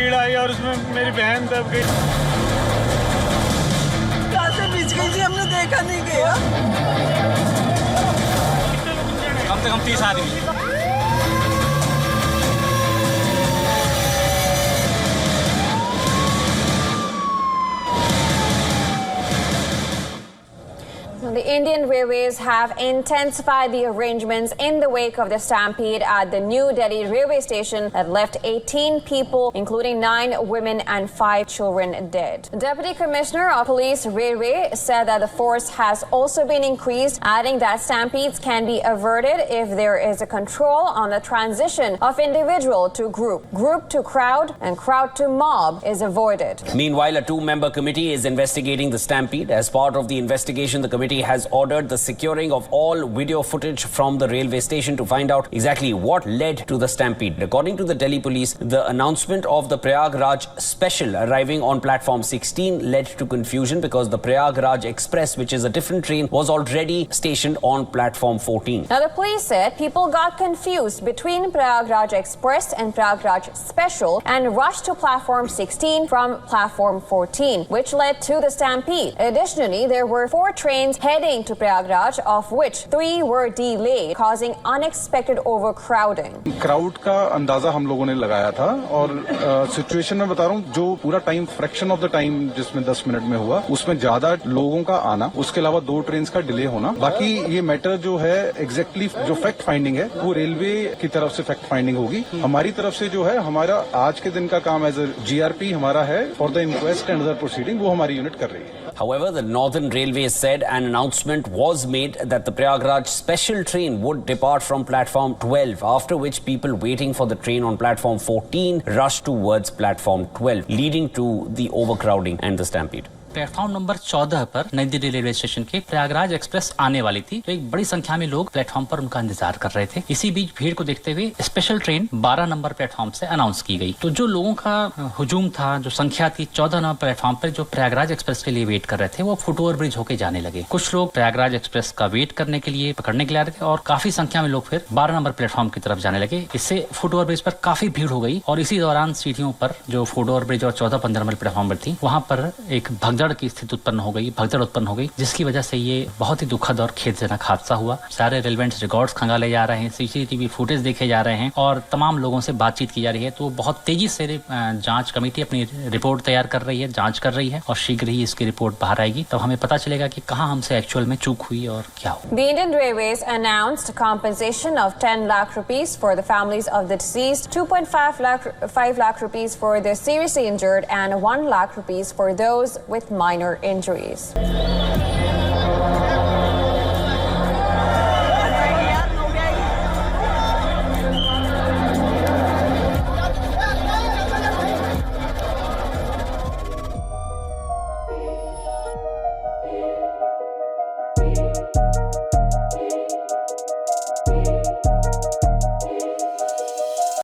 भीड़ आई और उसमें मेरी बहन दब गई। कार से बीच गई थी, हमने देखा नहीं गया। कम से कम 30 आदमी। The Indian Railways have intensified the arrangements in the wake of the stampede at the New Delhi railway station that left 18 people, including 9 women and 5 children, dead. Deputy Commissioner of Police Railway said that the force has also been increased, adding that stampedes can be averted if there is a control on the transition of individual to group, group to crowd, and crowd to mob is avoided. Meanwhile, a 2-member committee is investigating the stampede. As part of the investigation, the committee has ordered the securing of all video footage from the railway station to find out exactly what led to the stampede. According to the Delhi police, the announcement of the Prayagraj special arriving on platform 16 led to confusion because the Prayagraj Express, which is a different train, was already stationed on platform 14. Now, the police said people got confused between Prayagraj Express and Prayagraj Special and rushed to platform 16 from platform 14, which led to the stampede. Additionally, there were 4 trains heading to Prayagraj, of which 3 were delayed, causing unexpected overcrowding. Crowd का अंदाजा हम लोगों ने लगाया था और situation में बता रहा हूँ, जो पूरा time fraction of the time जिसमें 10 मिनट में हुआ, उसमें ज्यादा लोगों का आना, उसके अलावा 2 ट्रेन का डिले होना। बाकी ये मैटर जो है एग्जैक्टली जो फैक्ट फाइंडिंग है वो रेलवे की तरफ से फैक्ट फाइंडिंग होगी। हमारी तरफ से जो है हमारा आज के दिन का काम एज ए GRP हमारा है for the inquest and other proceeding, वो हमारी यूनिट कर रही है। However, the Northern Railway said an announcement was made that the Prayagraj special train would depart from platform 12, after which people waiting for the train on platform 14 rushed towards platform 12, leading to the overcrowding and the stampede. Platform number 14 पर नई Delhi railway station के Prayagraj express आने वाली थी, तो एक बड़ी संख्या में लोग प्लेटफॉर्म पर उनका इंतजार कर रहे थे। इसी बीच भीड़ को देखते हुए स्पेशल ट्रेन 12 नंबर प्लेटफॉर्म से अनाउंस की गई। तो जो लोगों का हुजूम था, जो संख्या थी 14 नंबर प्लेटफॉर्म पर जो प्रयागराज एक्सप्रेस के लिए वेट कर रहे थे, वो फुट ओवर ब्रिज होकर जाने लगे। कुछ लोग प्रयागराज एक्सप्रेस का वेट करने के लिए, पकड़ने के लिए आ रहे थे और काफी संख्या में लोग फिर 12 नंबर प्लेटफॉर्म की तरफ जाने लगे। इससे फुट ओवर ब्रिज पर काफी भीड़ हो गई और इसी दौरान सीढ़ियों पर जो फुट ओवर ब्रिज और 14-15 नंबर प्लेटफॉर्म पर थी, वहां पर एक भगदड़ की स्थिति भगदड़ उत्पन्न हो गई, जिसकी वजह से ये बहुत ही दुखद और खेदजनक हादसा हुआ। सारे रेलेवेंट रिकॉर्ड्स खंगाले जा रहे हैं, CCTV फुटेज देखे जा रहे हैं और तमाम लोगों से बातचीत की जा रही है। तो बहुत तेजी से जांच कमेटी अपनी रिपोर्ट तैयार कर रही है, जांच कर रही है और शीघ्र ही इसकी रिपोर्ट बाहर आएगी, तब हमें पता चलेगा कि कहां हमसे एक्चुअल में चूक हुई और क्या हुआ। The Indian Railways announced compensation of 10 lakh rupees for the families of the deceased, 5 lakh rupees for the seriously injured, and 1 lakh rupees for those with minor injuries.